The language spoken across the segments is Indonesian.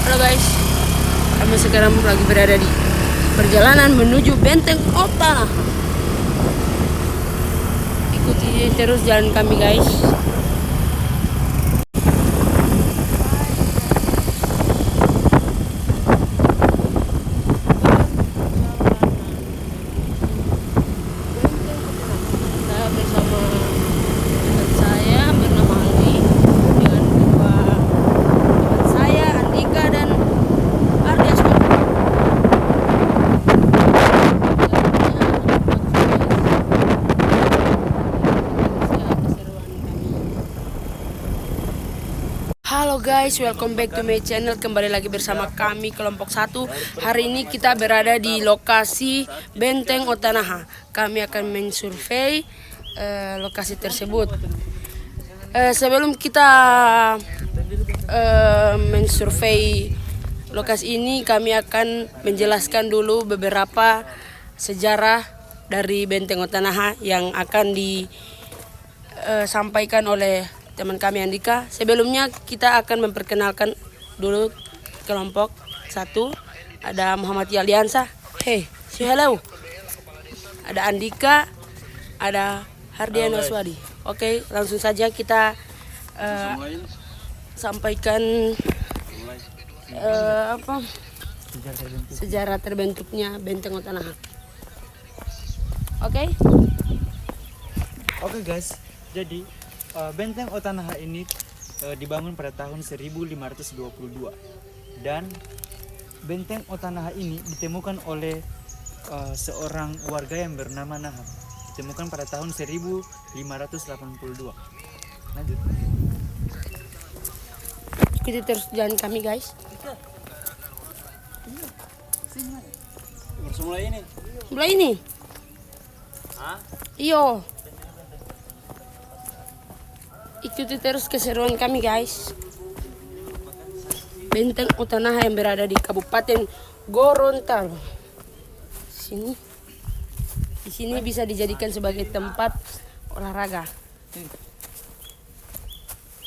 Halo guys, kami sekarang lagi berada di perjalanan menuju Benteng Otanaha. Ikuti terus jalan kami guys. Saya bersama teman saya bernama Alwi dengan dua teman saya Andika dan Ardias. Halo guys, welcome back to my channel. Kembali lagi bersama kami kelompok 1. Hari ini kita berada di lokasi Benteng Otanaha. Kami akan mensurvei lokasi tersebut. Sebelum kita mensurvei lokasi ini, kami akan menjelaskan dulu beberapa sejarah dari Benteng Otanaha yang akan disampaikan oleh teman kami Andika. Sebelumnya kita akan memperkenalkan dulu kelompok 1. Ada Muhammad Yaliansa. Hey, say hello. Ada Andika, ada Hardian Waswadi. Oke, langsung saja kita sampaikan sejarah terbentuknya Benteng Otanaha. Oke guys, jadi Benteng Otanaha ini dibangun pada tahun 1522 dan Benteng Otanaha ini ditemukan oleh seorang warga yang bernama Naham. Ditemukan pada tahun 1582. Lanjut. Ikuti terus jalan kami guys. Mulai ini. Iyo. Ikuti terus keseruan kami guys. Benteng Otanaha yang berada di Kabupaten Gorontalo. Di sini bisa dijadikan sebagai tempat olahraga.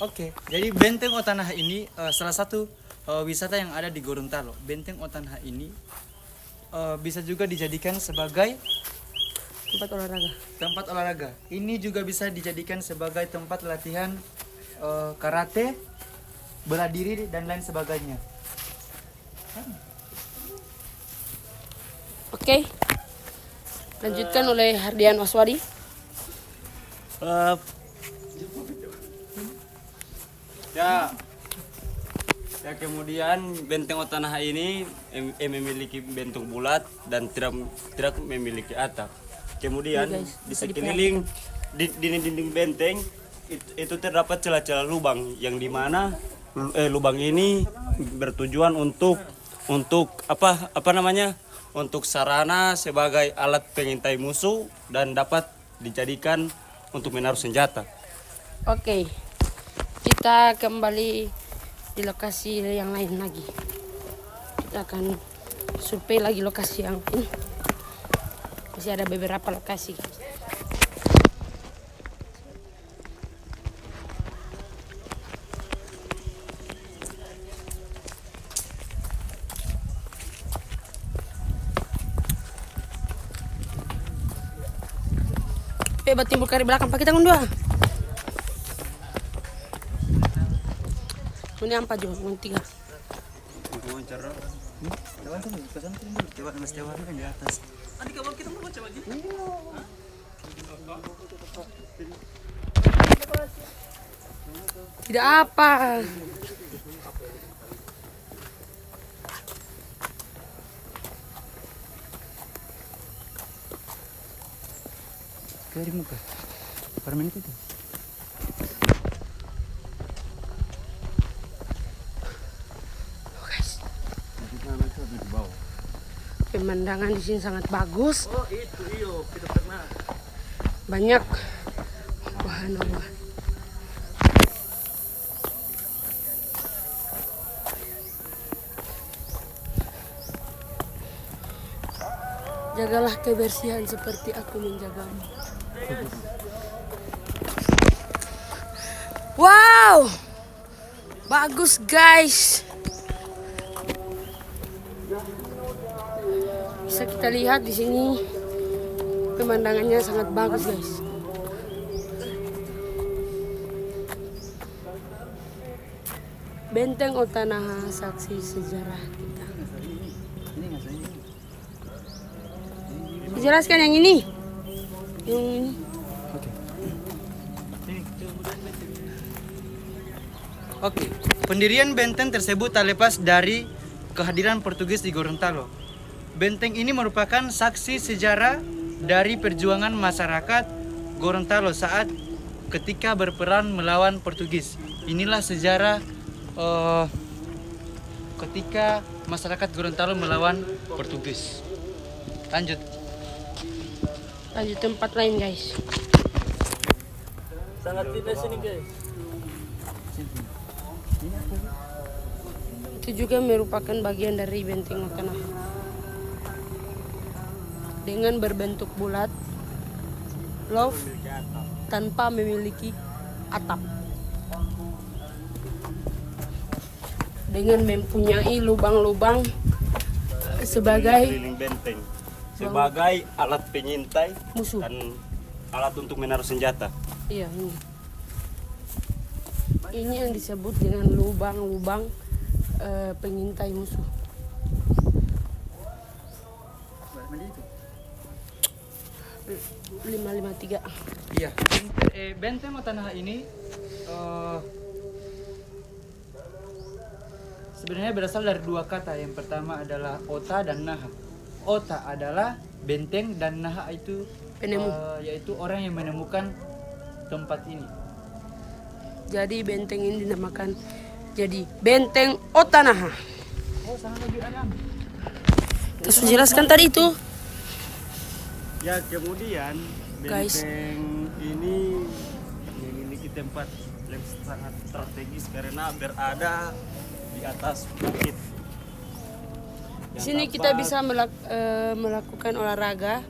Oke, jadi Benteng Otanaha ini salah satu wisata yang ada di Gorontalo. Benteng Otanaha ini bisa juga dijadikan sebagai tempat olahraga. Ini juga bisa dijadikan sebagai tempat latihan karate, bela diri dan lain sebagainya. Oke. Lanjutkan oleh Hardian Waswadi. Ya kemudian Benteng Otanaha ini memiliki bentuk bulat dan tidak memiliki atap. Kemudian di sekeliling dinding benteng itu terdapat celah-celah lubang yang dimana lubang ini bertujuan untuk untuk sarana sebagai alat pengintai musuh dan dapat dijadikan untuk menaruh senjata. Oke. Kita kembali di lokasi yang lain lagi. Kita akan survei lagi lokasi yang ini. Masih ada beberapa lokasi. Hebat timbul kari belakang pakai tangan dua. Ini apa juga? Yang 3. Di atas. Tidak apa. Dari muka. Permen itu. Pemandangan di sini sangat bagus. Oh itu iyo kita pernah. Banyak wahana. Jagalah kebersihan seperti aku menjagamu. Wow, bagus guys. bisa kita lihat di sini pemandangannya sangat bagus, guys. Benteng Otanaha, saksi sejarah kita. Jelaskan yang ini. Yang ini. Oke, pendirian benteng tersebut tak lepas dari kehadiran Portugis di Gorontalo. Benteng ini merupakan saksi sejarah dari perjuangan masyarakat Gorontalo saat ketika berperan melawan Portugis. Inilah sejarah ketika masyarakat Gorontalo melawan Portugis. Lanjut tempat lain, guys. Sangat tidak sini guys. Itu juga merupakan bagian dari benteng Otanaha. Dengan berbentuk bulat, loaf, tanpa memiliki atap. Dengan mempunyai lubang-lubang sebagai Keliling benteng sebagai alat penyintai musuh. dan alat untuk menaruh senjata. Iya, ini. Ini yang disebut dengan lubang-lubang pengintai musuh. Lima 553. Iya. Benteng Otanaha ini sebenarnya berasal dari dua kata. Yang pertama adalah Ota dan Naha. Ota adalah benteng dan Naha itu Penemu. yaitu orang yang menemukan tempat ini. Jadi benteng ini dinamakan jadi Benteng Otanaha. Oh, sana lagi ada. Kita sudah jelaskan tadi itu. Ya, kemudian Guys. benteng ini memiliki tempat yang sangat strategis karena berada di atas bukit. Di sini kita bisa melakukan olahraga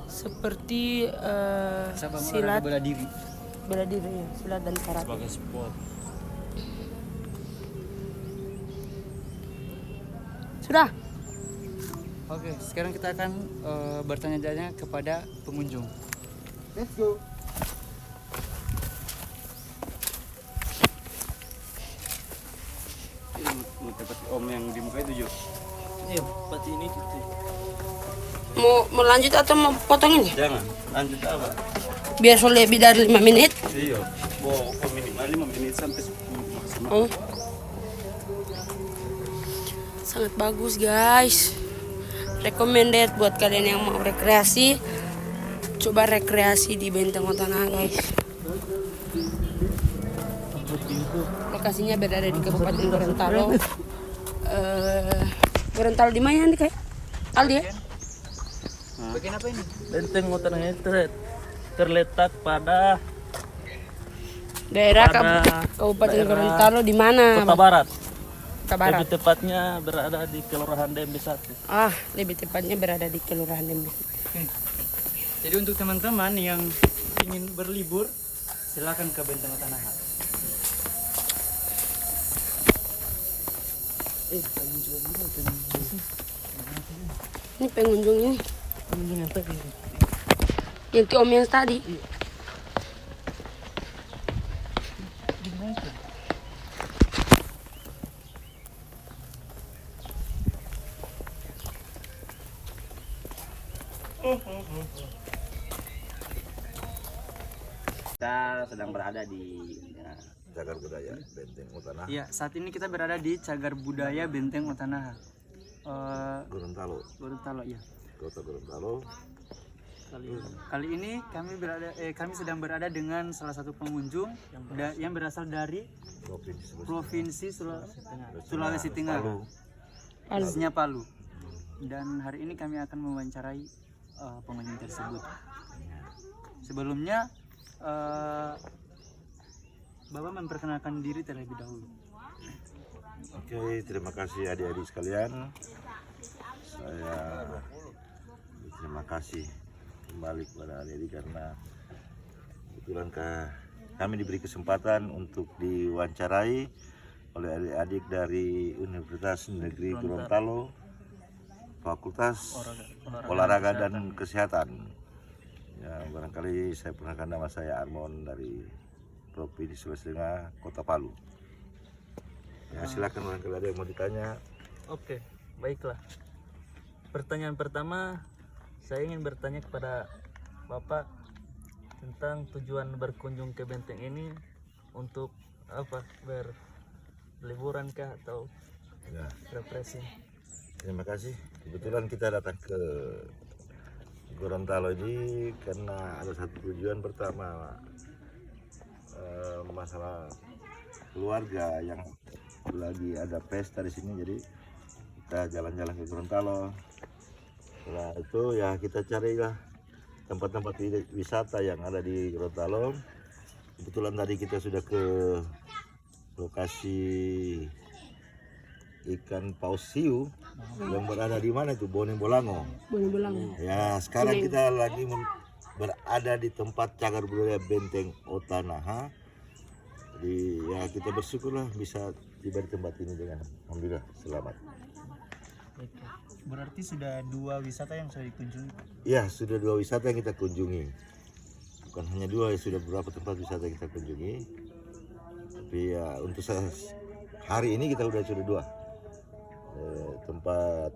seperti silat, bela diri. bela diri, ya, silat dan karate. sebagai spot. Sudah. Oke, sekarang kita akan bertanya-tanya kepada pengunjung. Let's go. Ini mau tempat om yang di muka itu juga. Iya, pati ini gitu. Mau lanjut atau mau potong ini? Jangan, lanjut apa? Biar lebih dari 5 menit. Iya, mau minimal 5 menit sampai 10 maksimal. Oh. Sangat bagus, guys. Recommended buat kalian yang mau rekreasi. Coba rekreasi di Benteng Otanaha, guys. Lokasinya berada di Kabupaten Gorontalo. Gorontalo di mana nih, kayak? Aldi ya? Bagian apa ini? Benteng Otanaha terletak pada Daerah Kabupaten Gorontalo di mana? Kota Barat. Kota Barat. Lebih tepatnya berada di Kelurahan Dembe 1. Ah, lebih tepatnya berada di Kelurahan Dembe. Jadi untuk teman-teman yang ingin berlibur, silakan ke Benteng Otanaha. Ini pengunjung ini. Pengunjung yang tadi. Yang ke om yang tadi. Kita sedang berada di Cagar Budaya Benteng Otanaha Iya, saat ini kita berada di Cagar Budaya Benteng Otanaha. Gorontalo, Gorontalo ya. Kota Gorontalo. Kali ini kami sedang berada dengan salah satu pengunjung yang berasal dari Provinsi Sulawesi Tengah, khususnya Palu. Dan hari ini kami akan mewawancarai pengunjung tersebut. Sebelumnya Bapak memperkenalkan diri terlebih dahulu. Oke, terima kasih adik-adik sekalian. Saya terima kasih kembali kepada adik-adik karena kebetulan kami diberi kesempatan untuk diwawancarai oleh adik-adik dari Universitas Negeri Gorontalo, Fakultas Olahraga dan Kesehatan. Ya, barangkali saya perkenalkan, nama saya Armon dari Provinsi Sulawesi Tengah, Kota Palu. Ya, silakan barangkali ada yang mau ditanya. Oke, baiklah. Pertanyaan pertama, saya ingin bertanya kepada Bapak tentang tujuan berkunjung ke benteng ini untuk apa? Berliburan kah atau Ya, refreshing? terima kasih. Kebetulan kita datang ke Gorontalo ini karena ada satu tujuan. Pertama, masalah keluarga yang lagi ada pesta di sini, jadi kita jalan-jalan ke Gorontalo. Setelah itu ya kita carilah tempat-tempat wisata yang ada di Gorontalo. Kebetulan tadi kita sudah ke lokasi ikan paus hiu yang berada di mana itu, Bone Bolango. Boleh bilang. Ya, sekarang kita lagi berada di tempat cagar budaya Benteng Otanaha. Jadi ya kita bersyukurlah bisa tiba di tempat ini dengan alhamdulillah selamat. Berarti sudah 2 wisata yang sudah dikunjungi. Ya, sudah 2 wisata yang kita kunjungi. Bukan hanya 2, ya sudah beberapa tempat wisata yang kita kunjungi. Tapi ya untuk hari ini kita sudah 2. Tempat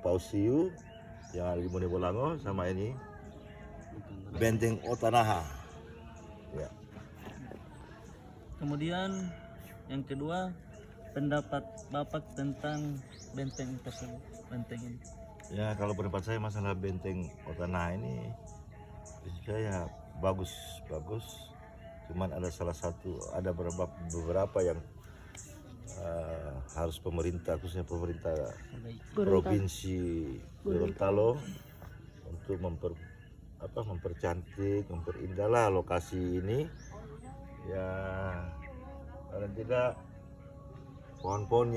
paus hiu yang ada di Bone Bolango sama ini Benteng Otanaha. Ya. Kemudian yang kedua, pendapat Bapak tentang benteng tersebut, benteng ini. Ya, kalau pendapat saya masalah Benteng Otanaha ini, saya bagus. Cuman ada ada beberapa yang harus pemerintah, khususnya pemerintah Provinsi Gorontalo untuk mempercantik, memperindahlah lokasi ini. Ya, paling tidak pohon-pohon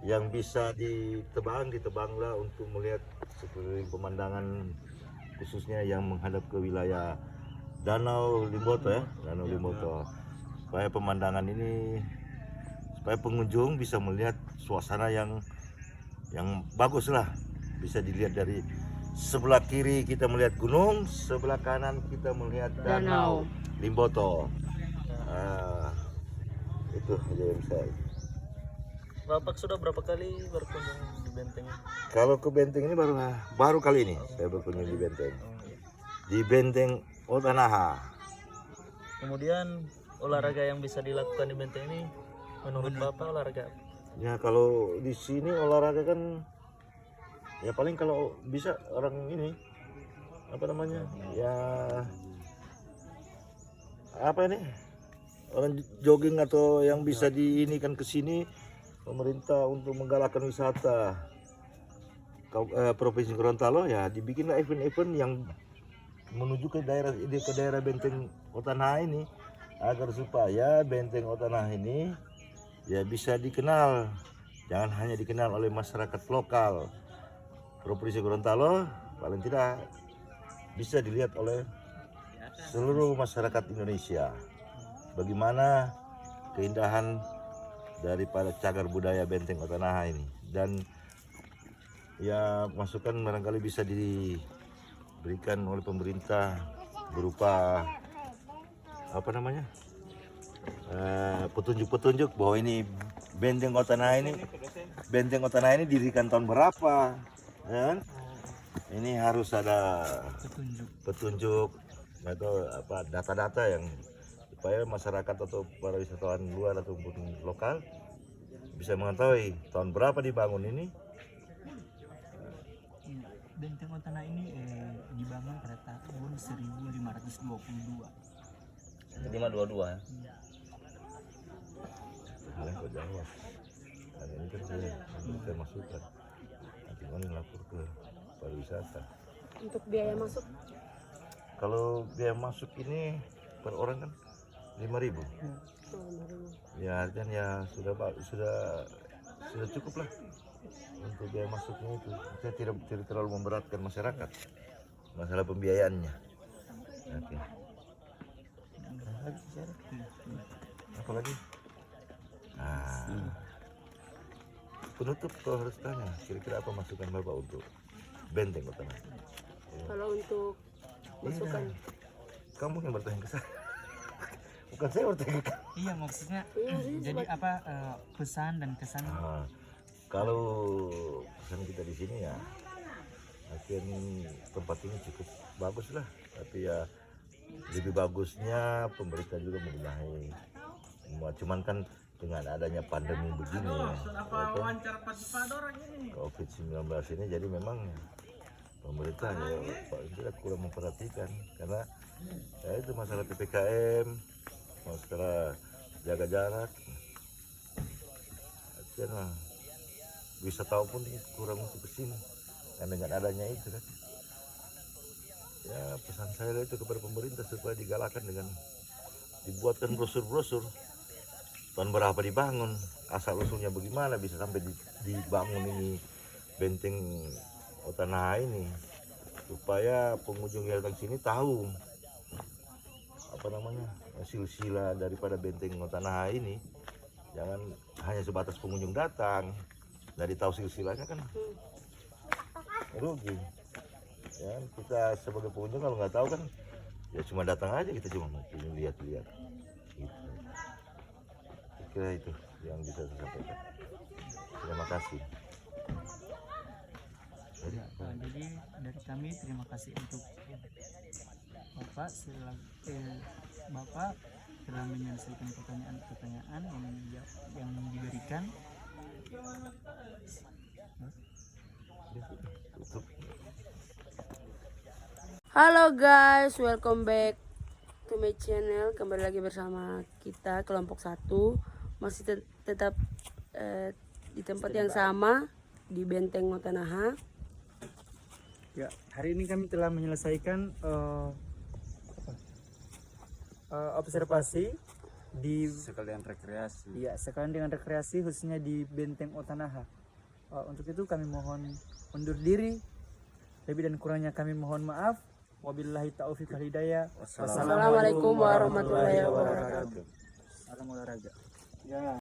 yang bisa ditebanglah untuk melihat sekeliling pemandangan, khususnya yang menghadap ke wilayah Danau Limboto ya, Danau Limboto. Supaya pemandangan ini, supaya pengunjung bisa melihat suasana yang bagus lah. Bisa dilihat dari sebelah kiri kita melihat gunung, sebelah kanan kita melihat Danau Limboto. Itu aja yang bisa. Bapak sudah berapa kali berkunjung di benteng ini? Kalau ke benteng ini baru kali ini saya berkunjung di benteng. Di Benteng Otanaha. Kemudian olahraga yang bisa dilakukan di benteng ini menurut Bapak olahraga apa? Ya, kalau di sini olahraga kan ya paling kalau bisa orang ini apa namanya? Ya apa ini? Orang jogging atau yang bisa diinikan ke sini pemerintah untuk menggalakkan wisata Provinsi Gorontalo, ya dibikinlah event-event yang menuju ke daerah Benteng Otanaha ini agar supaya Benteng Otanaha ini ya bisa dikenal, jangan hanya dikenal oleh masyarakat lokal Provinsi Gorontalo, paling tidak bisa dilihat oleh seluruh masyarakat Indonesia bagaimana keindahan daripada cagar budaya Benteng Otanaha ini. Dan ya masukan barangkali bisa diberikan oleh pemerintah berupa apa namanya, petunjuk-petunjuk bahwa ini Benteng Otanaha ini didirikan tahun berapa, ya kan? Ini harus ada petunjuk atau apa data-data yang supaya masyarakat atau para wisatawan luar ataupun lokal bisa mengetahui tahun berapa dibangun ini. Benteng Otanaha ini dibangun pada tahun 1522. 522 ya. Kalian kok jawab? Nah, ini kan saya masukkan. Nanti kan lapor ke pariwisata. Untuk biaya masuk Kalau biaya masuk ini per orang kan 5.000. Ya dan ya sudah cukup lah untuk biaya masuknya itu. Saya tidak terlalu memberatkan masyarakat masalah pembiayaannya. Oke. Apa lagi? penutup kalau harus tanya, kira-kira apa masukan Bapak untuk benteng Otanaha? Kalau untuk masukan, Kamu yang bertanya ke saya, bukan saya bertanya ke kamu. Iya, maksudnya Iya sih, jadi apa pesan dan kesan. Nah, kalau pesan kita di sini ya, akhirnya tempat ini cukup bagus lah, tapi ya lebih bagusnya pemerintah juga membenahi. Cuman kan dengan adanya pandemi begini ya, COVID-19 ini, jadi memang pemerintah ya tidak kurang memperhatikan, karena ya itu masalah PPKM, masalah jaga jarak, karena wisatawan pun kurang untuk kesini, dan dengan adanya itu kan, ya pesan saya itu kepada pemerintah supaya digalakkan dengan dibuatkan brosur-brosur tahun berapa dibangun, asal usulnya bagaimana bisa sampai dibangun ini benteng Otanaha ini, supaya pengunjung yang datang sini tahu apa namanya silsilah daripada benteng Otanaha ini. Jangan hanya sebatas pengunjung datang dari tahu silsilahnya kan rugi ya. Kita sebagai pengunjung kalau nggak tahu kan ya cuma datang aja, kita cuma mau lihat-lihat gitu. Kira itu yang bisa saya sampaikan. Terima kasih. Jadi dari kami terima kasih untuk Bapak Bapak telah menyelesaikan pertanyaan-pertanyaan yang diberikan. halo guys, welcome back to my channel. Kembali lagi bersama kita kelompok 1, masih tetap di tempat yang sama di benteng Otanaha. Ya, hari ini kami telah menyelesaikan observasi di Sekalian rekreasi. ya sekalian dengan rekreasi khususnya di benteng Otanaha. Untuk itu kami mohon undur diri. Lebih dan kurangnya kami mohon maaf. Wabillahi taufiq wal hidayah. Wassalamualaikum warahmatullahi wabarakatuh. Salam olahraga. Ya.